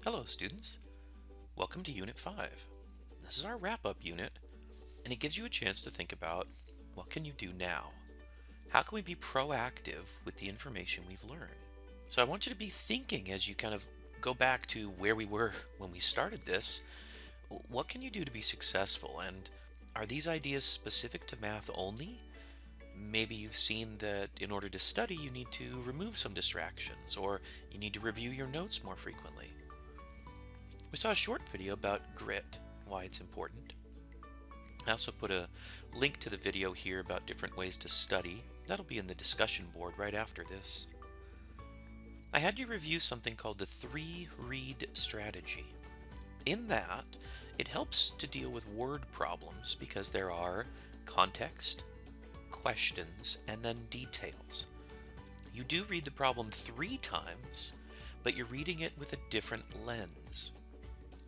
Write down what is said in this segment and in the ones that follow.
Hello students, welcome to Unit 5. This is our wrap-up unit, and it gives you a chance to think about what can you do now? How can we be proactive with the information we've learned? So I want you to be thinking as you kind of go back to where we were when we started this. What can you do to be successful? And are these ideas specific to math only? Maybe you've seen that in order to study you need to remove some distractions, or you need to review your notes more frequently. We saw a short video about grit, why it's important. I also put a link to the video here about different ways to study. That'll be in the discussion board right after this. I had you review something called the 3-read strategy. In that, it helps to deal with word problems because there are context, questions, and then details. You do read the problem 3 times, but you're reading it with a different lens.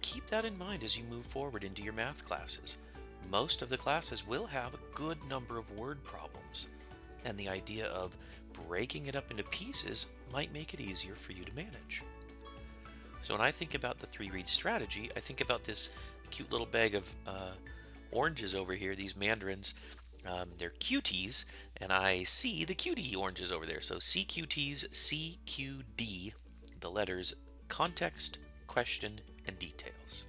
Keep that in mind as you move forward into your math classes. Most of the classes will have a good number of word problems, and the idea of breaking it up into pieces might make it easier for you to manage. So when I think about the 3-read strategy, I think about this cute little bag of oranges over here, these mandarins. They're cuties, and I see the cutie oranges over there. So CQTs, CQD, the letters context, question, and details.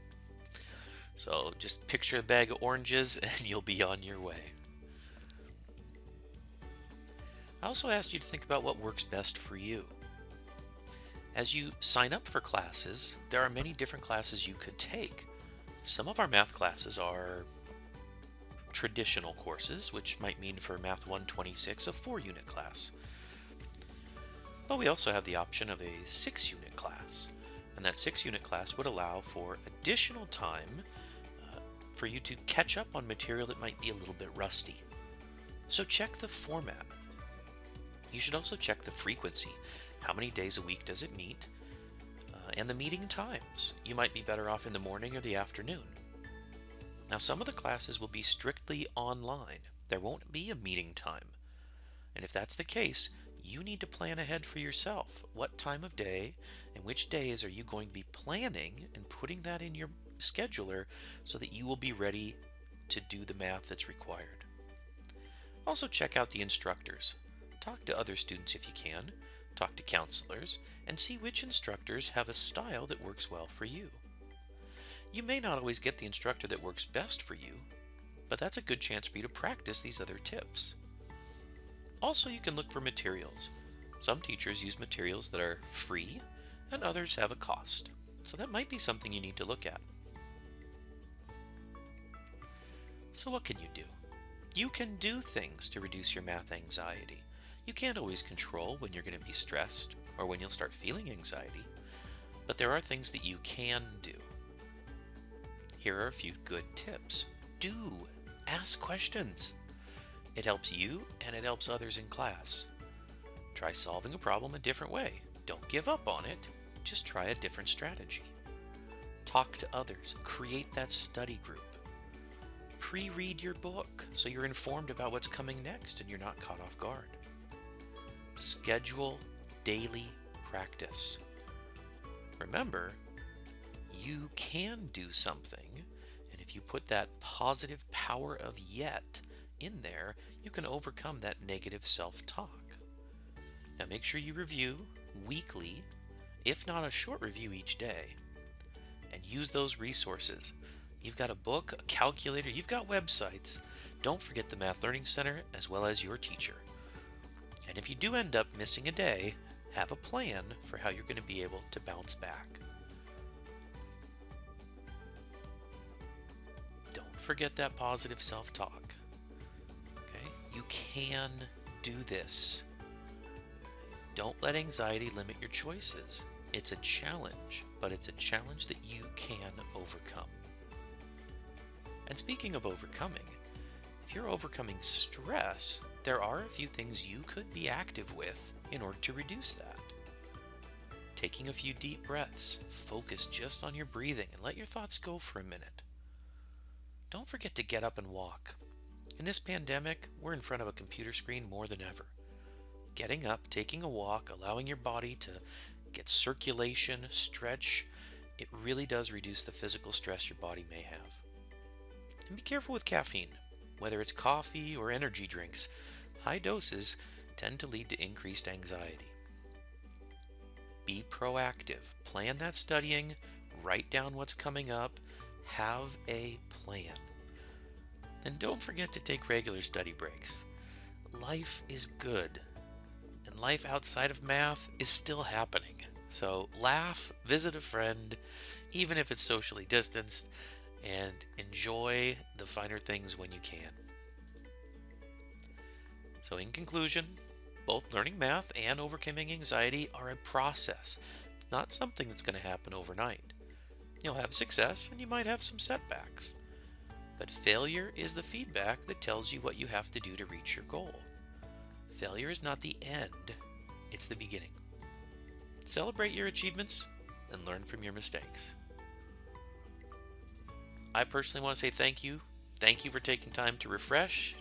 So just picture a bag of oranges and you'll be on your way. I also asked you to think about what works best for you. As you sign up for classes, there are many different classes you could take. Some of our math classes are traditional courses, which might mean for Math 126 a 4-unit class. But we also have the option of a 6-unit class. And that 6-unit class would allow for additional time for you to catch up on material that might be a little bit rusty. So check the format. You should also check the frequency. How many days a week does it meet? And the meeting times. You might be better off in the morning or the afternoon. Now, some of the classes will be strictly online. There won't be a meeting time. And if that's the case, you need to plan ahead for yourself. What time of day and which days are you going to be planning and putting that in your scheduler so that you will be ready to do the math that's required. Also check out the instructors. Talk to other students if you can. Talk to counselors and see which instructors have a style that works well for you. You may not always get the instructor that works best for you, but that's a good chance for you to practice these other tips. Also, you can look for materials. Some teachers use materials that are free, and others have a cost. So that might be something you need to look at. So what can you do? You can do things to reduce your math anxiety. You can't always control when you're going to be stressed or when you'll start feeling anxiety, but there are things that you can do. Here are a few good tips. Do ask questions. It helps you and it helps others in class. Try solving a problem a different way. Don't give up on it. Just try a different strategy. Talk to others. Create that study group. Pre-read your book so you're informed about what's coming next and you're not caught off guard. Schedule daily practice. Remember, you can do something, and if you put that positive power of yet in there, you can overcome that negative self-talk. Now make sure you review weekly, if not a short review each day, and use those resources. You've got a book, a calculator, you've got websites. Don't forget the Math Learning Center as well as your teacher. And if you do end up missing a day, have a plan for how you're going to be able to bounce back. Don't forget that positive self-talk. Okay? You can do this. Don't let anxiety limit your choices. It's a challenge, but it's a challenge that you can overcome. And speaking of overcoming, if you're overcoming stress, there are a few things you could be active with in order to reduce that. Taking a few deep breaths, focus just on your breathing and let your thoughts go for a minute. Don't forget to get up and walk. In this pandemic, we're in front of a computer screen more than ever. Getting up, taking a walk, allowing your body to get circulation, stretch, It really does reduce the physical stress your body may have. And be careful with caffeine. Whether it's coffee or energy drinks, high doses tend to lead to increased anxiety. Be proactive. Plan that studying, write down what's coming up, have a plan. And don't forget to take regular study breaks. Life is good, and life outside of math is still happening. So laugh, visit a friend, even if it's socially distanced, and enjoy the finer things when you can. So in conclusion, both learning math and overcoming anxiety are a process, not something that's going to happen overnight. You'll have success and you might have some setbacks. But failure is the feedback that tells you what you have to do to reach your goal. Failure is not the end, it's the beginning. Celebrate your achievements and learn from your mistakes. I personally want to say thank you. Thank you for taking time to refresh,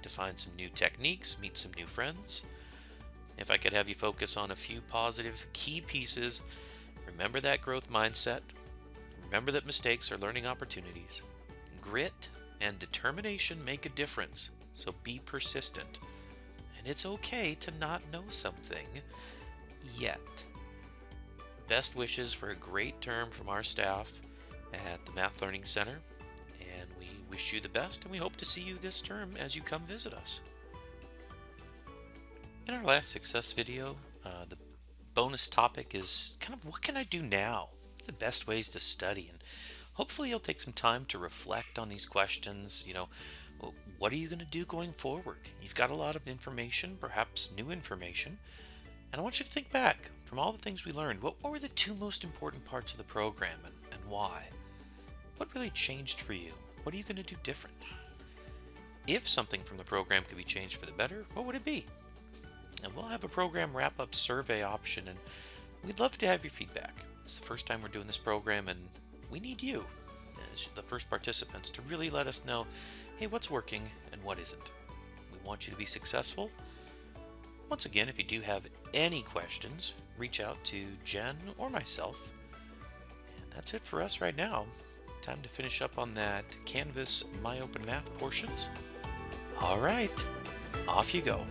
to find some new techniques, meet some new friends. If I could have you focus on a few positive key pieces, remember that growth mindset. Remember that mistakes are learning opportunities. Grit and determination make a difference, so be persistent. And it's okay to not know something yet. Best wishes for a great term from our staff at the Math Learning Center, and we wish you the best, and we hope to see you this term as you come visit us. In our last success video, the bonus topic is kind of what can I do now? The best ways to study, and hopefully you'll take some time to reflect on these questions. What are you going to do going forward? You've got a lot of information, perhaps new information, and I want you to think back from all the things we learned. What were the two most important parts of the program, and why? What really changed for you? What are you going to do different? If something from the program could be changed for the better, what would it be? And we'll have a program wrap-up survey option, and we'd love to have your feedback. It's the first time we're doing this program, and we need you as the first participants to really let us know, hey, what's working and what isn't. We want you to be successful. Once again, if you do have any questions, reach out to Jen or myself. And that's it for us right now. Time to finish up on that Canvas My Open Math portions. All right, off you go.